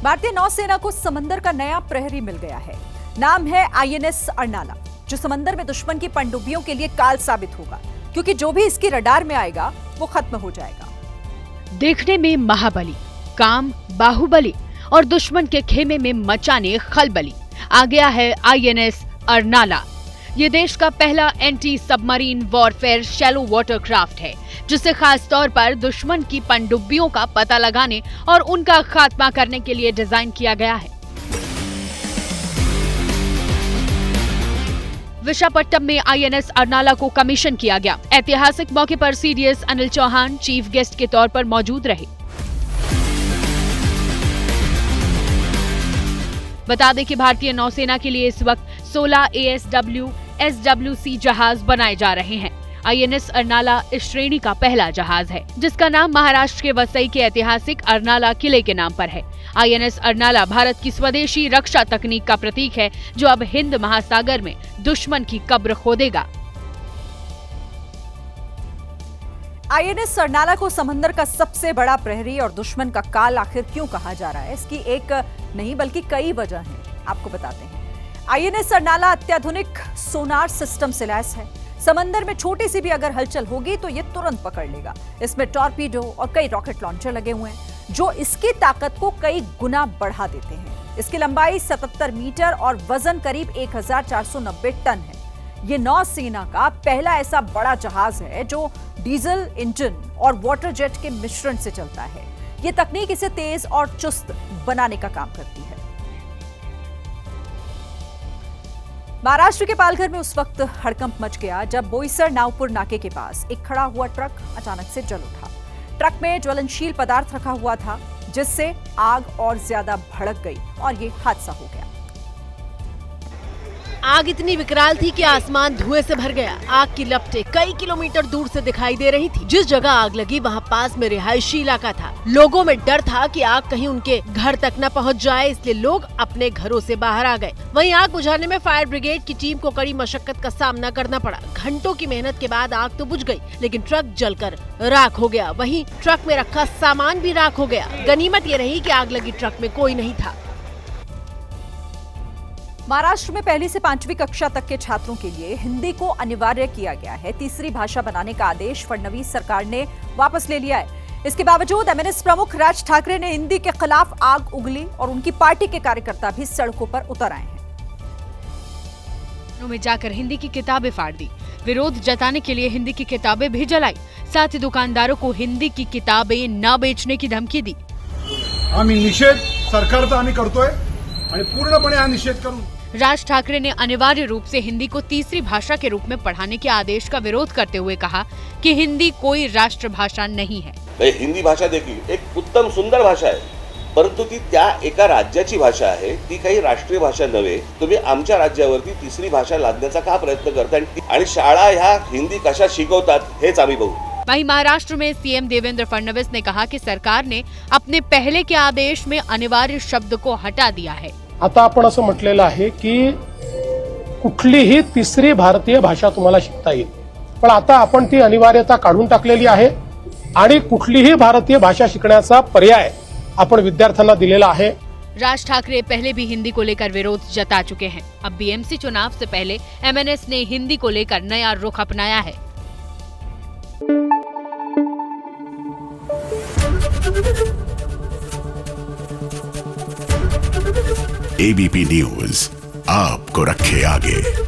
भारतीय नौसेना को समंदर का नया प्रहरी मिल गया है। नाम है आईएनएस अर्नाला, जो समंदर में दुश्मन की पनडुब्बियों के लिए काल साबित होगा, क्योंकि जो भी इसके रडार में आएगा वो खत्म हो जाएगा। देखने में महाबली, काम बाहुबली और दुश्मन के खेमे में मचाने खलबली आ गया है आईएनएस अर्नाला। ये देश का पहला anti submarine warfare shallow water craft है, जिसे खास तौर पर दुश्मन की पनडुब्बियों का पता लगाने और उनका खात्मा करने के लिए डिजाइन किया गया है। विशाखापट्टनम में आईएनएस अर्नाला को कमीशन किया गया। ऐतिहासिक मौके पर CDS Anil Chauhan chief guest के तौर पर मौजूद रहे। बता दें कि भारतीय नौसेना के लिए इस वक्त 16 ASW SWC जहाज बनाए जा रहे हैं। आईएनएस अर्नाला इस श्रेणी का पहला जहाज है, जिसका नाम महाराष्ट्र के वसई के ऐतिहासिक अर्नाला किले के नाम पर है। आईएनएस अर्नाला भारत की स्वदेशी रक्षा तकनीक का प्रतीक है, जो अब हिंद महासागर में दुश्मन की कब्र खोदेगा। आईएनएस अर्नाला को समंदर का सबसे बड़ा प्रहरी और दुश्मन का काल आखिर क्यों कहा जा रहा है? इसकी एक नहीं बल्कि कई वजह हैं, आपको बताते हैं। आईएनएस अर्नाला अत्याधुनिक सोनार सिस्टम से लैस है। समंदर में छोटी सी भी अगर हलचल होगी तो ये तुरंत पकड़ लेगा। इसमें टॉर्पीडो और कई रॉकेट लॉन्चर लगे हुए हैं, जो इसकी ताकत को कई गुना बढ़ा देते हैं। इसकी लंबाई 77 मीटर और वजन करीब 1490 टन है। ये नौसेना का पहला ऐसा बड़ा जहाज है जो डीजल इंजन और वाटर जेट के मिश्रण से चलता है। ये तकनीक इसे तेज और चुस्त बनाने का काम करती है। महाराष्ट्र के पालघर में उस वक्त हड़कंप मच गया जब बोईसर नावपुर नाके के पास एक खड़ा हुआ ट्रक अचानक से जल उठा। ट्रक में ज्वलनशील पदार्थ रखा हुआ था, जिससे आग और ज्यादा भड़क गई और ये हादसा हो गया। आग इतनी विकराल थी कि आसमान धुएं से भर गया। आग की लपटें कई किलोमीटर दूर से दिखाई दे रही थी। जिस जगह आग लगी वहाँ पास में रिहायशी इलाका था। लोगों में डर था कि आग कहीं उनके घर तक न पहुँच जाए, इसलिए लोग अपने घरों से बाहर आ गए। वहीं आग बुझाने में फायर ब्रिगेड की टीम को कड़ी मशक्कत का सामना करना पड़ा। घंटों की मेहनत के बाद आग तो बुझ गई, लेकिन ट्रक जलकर राख हो गया। वहीं ट्रक में रखा सामान भी राख हो गया। गनीमत ये रही कि आग लगी ट्रक में कोई नहीं था। महाराष्ट्र में पहली से 5वीं कक्षा तक के छात्रों के लिए हिंदी को अनिवार्य किया गया है। तीसरी भाषा बनाने का आदेश फडणवीस सरकार ने वापस ले लिया है। इसके बावजूद एमएनएस प्रमुख राज ठाकरे ने हिंदी के खिलाफ आग उगली और उनकी पार्टी के कार्यकर्ता भी सड़कों पर उतर आए हैं। में जाकर हिंदी की किताबें फाड़ दी। विरोध जताने के लिए हिंदी की किताबें भी जलाई। साथ ही दुकानदारों को हिंदी की किताबें न बेचने की धमकी दी। आम्ही निषेध सरकारचा आम्ही करतोय आणि पूर्णपणे हा निषेध करून राज ठाकरे ने अनिवार्य रूप से हिंदी को तीसरी भाषा के रूप में पढ़ाने के आदेश का विरोध करते हुए कहा कि हिंदी कोई राष्ट्रभाषा नहीं है। हिंदी भाषा देखील एक उत्तम सुंदर भाषा आहे, परंतु ती त्या एका राज्याची भाषा आहे, ती काही राष्ट्रीय भाषा नव्हे। तुम्ही आमच्या राज्यावरती तिसरी भाषा लादण्याचा का प्रयत्न करताय आणि शाळा ह्या हिंदी कशा शिकवतात हेच आम्ही बघू। वहीं महाराष्ट्र में सीएम देवेंद्र फडणवीस ने कहा कि सरकार ने अपने पहले के आदेश में अनिवार्य शब्द को हटा दिया है। आता आपण असं म्हटलेलं आहे की कुठलीही तिसरी भारतीय भाषा तुम्हाला शिकता येईल, पण आता आपण ती अनिवार्यता काढून टाकलेली आहे आणि कुठलीही भारतीय भाषा शिकण्याचा पर्याय आपण विद्यार्थ्यांना दिलेला आहे। राज ठाकरे पहले भी हिंदी को लेकर विरोध जता चुके हैं। अब बीएमसी चुनाव से पहले एमएनएस ने हिंदी को लेकर नया रुख अपनाया है। एबीपी न्यूज आपको रखे आगे।